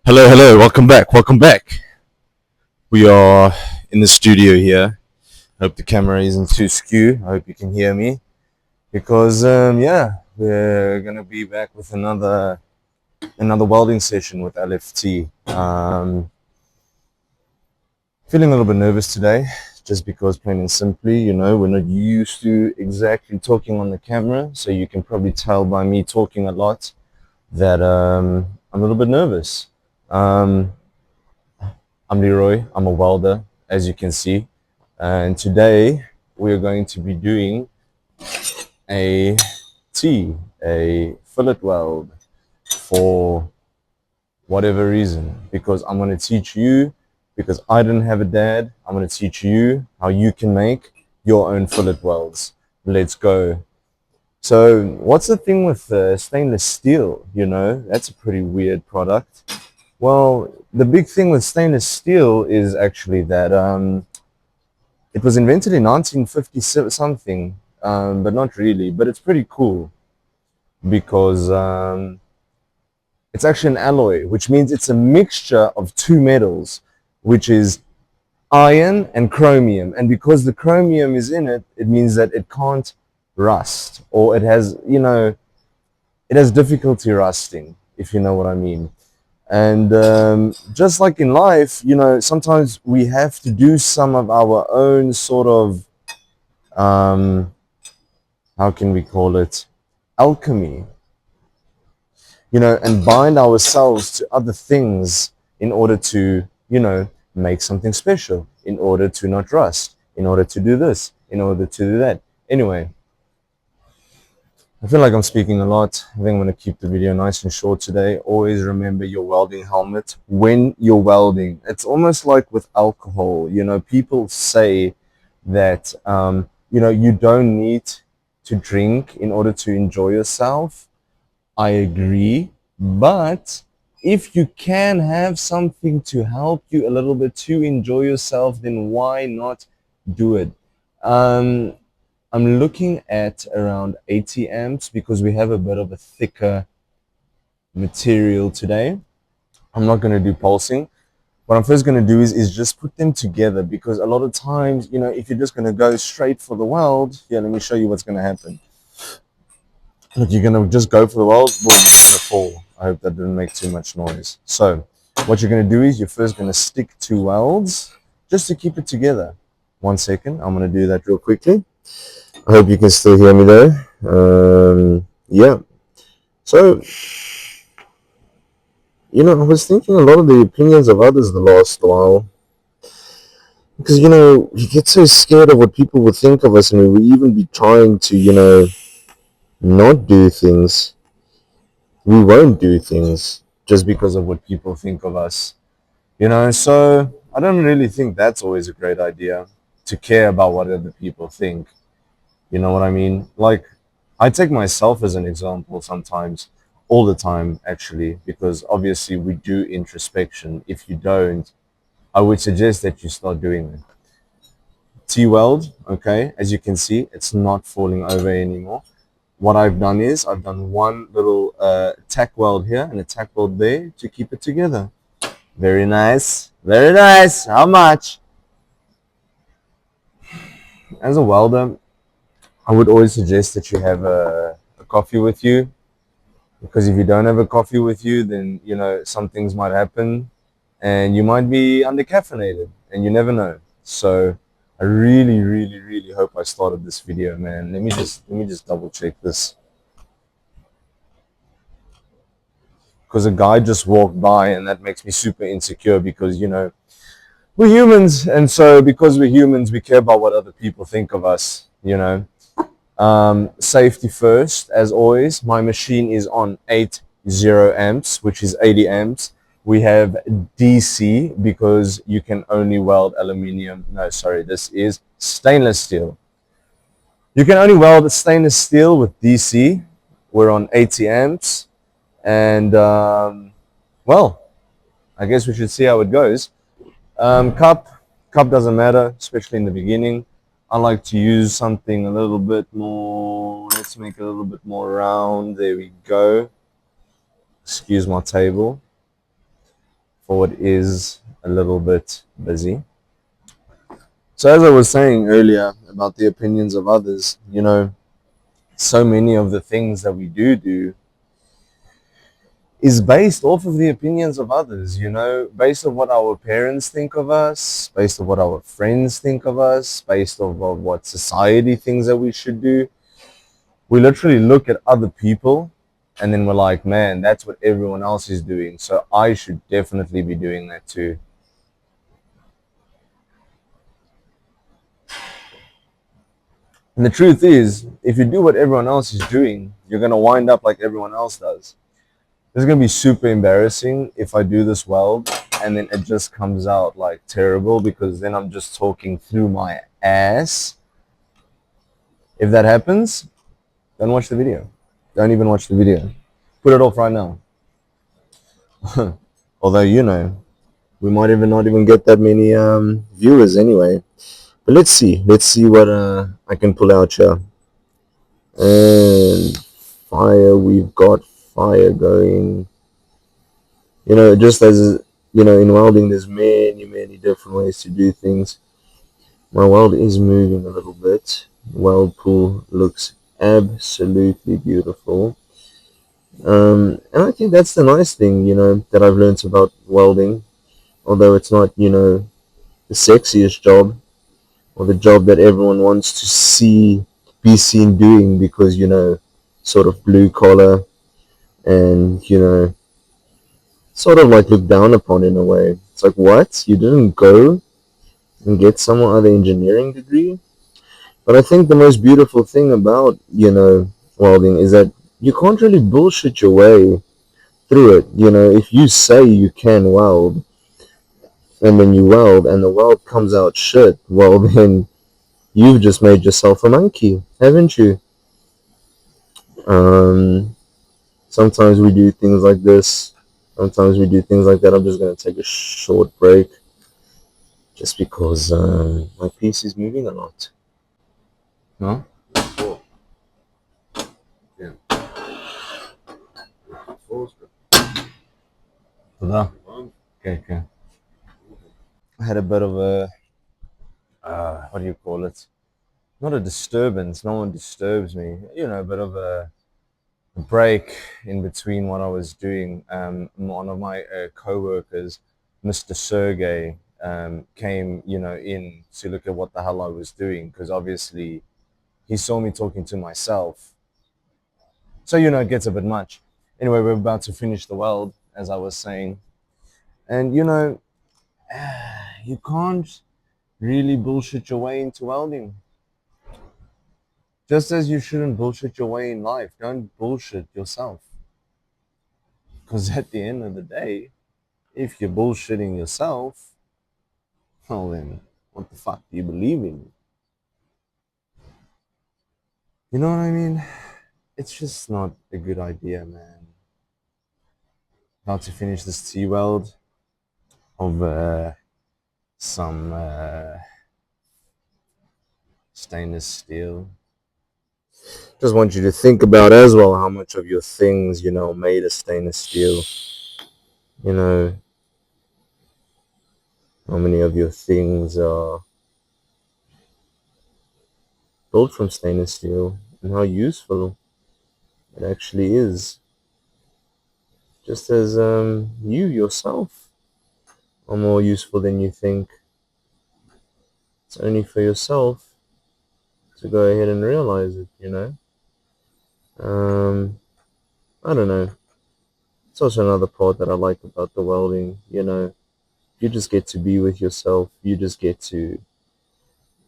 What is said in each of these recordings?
Hello, hello, welcome back, welcome back. We are in the studio here. Hope the camera isn't too skew. I hope you can hear me. Because yeah, we're gonna be back with another welding session with LFT. Feeling a little bit nervous today, just because plain and simply, we're not used to exactly talking on the camera, so you can probably tell by me talking a lot that I'm a little bit nervous. Um, I'm Leroy. I'm a welder, as you can see. And today we are going to be doing a T, a fillet weld for whatever reason. Because I'm going to teach you, because I didn't have a dad, I'm going to teach you how you can make your own fillet welds. Let's go. So what's the thing with stainless steel? That's a pretty weird product. Well, the big thing with stainless steel is actually that it was invented in 1950 something, but not really. But it's pretty cool because it's actually an alloy, which means it's a mixture of two metals, which is iron and chromium. And because the chromium is in it, it means that it can't rust, or it has, it has difficulty rusting, if you know what I mean. And just like in life, sometimes we have to do some of our own sort of, how can we call it, alchemy, and bind ourselves to other things in order to, make something special, in order to not rust, in order to do this, in order to do that. Anyway, I feel like I'm speaking a lot. I think I'm going to keep the video nice and short today. Always remember your welding helmet when you're welding. It's almost like with alcohol. People say that, you don't need to drink in order to enjoy yourself. I agree. But if you can have something to help you a little bit to enjoy yourself, then why not do it? I'm looking at around 80 amps because we have a bit of a thicker material today. I'm not going to do pulsing. What I'm first going to do is just put them together, because a lot of times, if you're just going to go straight for the weld, let me show you what's going to happen. Look, you're going to just go for the weld, boom, it's going to fall. I hope that didn't make too much noise. So what you're going to do is you're first going to stick two welds just to keep it together. 1 second, I'm going to do that real quickly. I hope you can still hear me though. Yeah. So, I was thinking a lot of the opinions of others the last while. Because, we get so scared of what people will think of us, and we will even be trying to, not do things. We won't do things just because of what people think of us. So I don't really think that's always a great idea, to care about what other people think. You know what I mean? Like, I take myself as an example sometimes, all the time actually, because obviously we do introspection. If you don't, I would suggest that you start doing it. T-weld, okay, as you can see, it's not falling over anymore. What I've done is I've done one little tack weld here and a tack weld there to keep it together. Very nice, very nice. How much? As a welder, I would always suggest that you have a coffee with you, because if you don't have a coffee with you, then some things might happen and you might be undercaffeinated, and you never know. So I really, really, really hope I started this video, man. Let me just double check this, because a guy just walked by and that makes me super insecure, because we're humans, and so because we're humans, we care about what other people think of us. Safety first, as always. My machine is on 80 amps, which is 80 amps. We have DC because you can only weld aluminium. No, sorry, this is stainless steel. You can only weld stainless steel with DC. We're on 80 amps. And, well, I guess we should see how it goes. Cup doesn't matter, especially in the beginning. I like to use something a little bit more, let's make it a little bit more round. There we go. Excuse my table. Ford is a little bit busy. So as I was saying earlier about the opinions of others, you know, so many of the things that we do is based off of the opinions of others, you know, based on what our parents think of us, based on what our friends think of us, based on what society thinks that we should do. We literally look at other people and then we're like, man, that's what everyone else is doing, so I should definitely be doing that too. And the truth is, if you do what everyone else is doing, you're going to wind up like everyone else does. This is going to be super embarrassing if I do this weld and then it just comes out like terrible, because then I'm just talking through my ass. If that happens, don't watch the video. Don't even watch the video. Put it off right now. Although, you know, we might even not even get that many viewers anyway. But let's see. Let's see what I can pull out here. And fire, we've got fire going. You know, just as, you know, in welding, there's many different ways to do things. My weld is moving a little bit. Weld pool looks absolutely beautiful. And I think that's the nice thing, you know, that I've learned about welding. Although it's not, you know, the sexiest job or the job that everyone wants to be seen doing, because, you know, sort of blue collar and, you know, sort of like looked down upon in a way. It's like, what? You didn't go and get some other engineering degree? But I think the most beautiful thing about, you know, welding is that you can't really bullshit your way through it. You know, if you say you can weld and then you weld and the weld comes out shit, well then you've just made yourself a monkey, haven't you? Um, Sometimes we do things like this. Sometimes we do things like that. I'm just going to take a short break just because my piece is moving a lot. No? Yeah. Okay. I had a bit of a, what do you call it? Not a disturbance. No one disturbs me. You know, a bit of a break in between what I was doing. One of my co-workers, Mr. Sergey, came, you know, in to look at what the hell I was doing, because obviously he saw me talking to myself. So, you know, it gets a bit much. Anyway, we're about to finish the weld, as I was saying. And, you know, you can't really bullshit your way into welding. Just as you shouldn't bullshit your way in life, don't bullshit yourself. Because at the end of the day, if you're bullshitting yourself, well then, what the fuck do you believe in? You know what I mean? It's just not a good idea, man. About to finish this T-weld of some stainless steel. Just want you to think about as well how much of your things, you know, made of stainless steel. You know, how many of your things are built from stainless steel and how useful it actually is. Just as you yourself are more useful than you think. It's only for yourself to go ahead and realize it, you know. I don't know. It's also another part that I like about the welding, you know. You just get to be with yourself. You just get to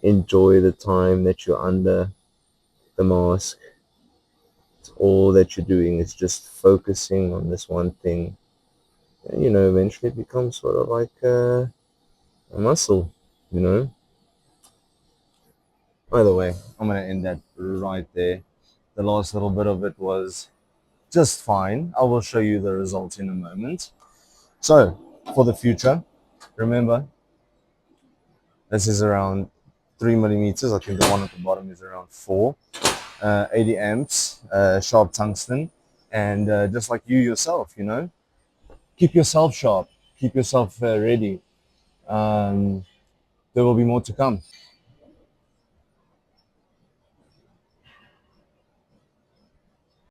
enjoy the time that you're under the mask. It's all that you're doing is just focusing on this one thing. And, you know, eventually it becomes sort of like a muscle, you know. By the way, I'm going to end that right there. The last little bit of it was just fine. I will show you the results in a moment. So, for the future, remember, this is around 3 millimeters. I think the one at the bottom is around 4. 80 amps, sharp tungsten, and just like you yourself, you know, keep yourself sharp. keep yourself ready. There will be more to come.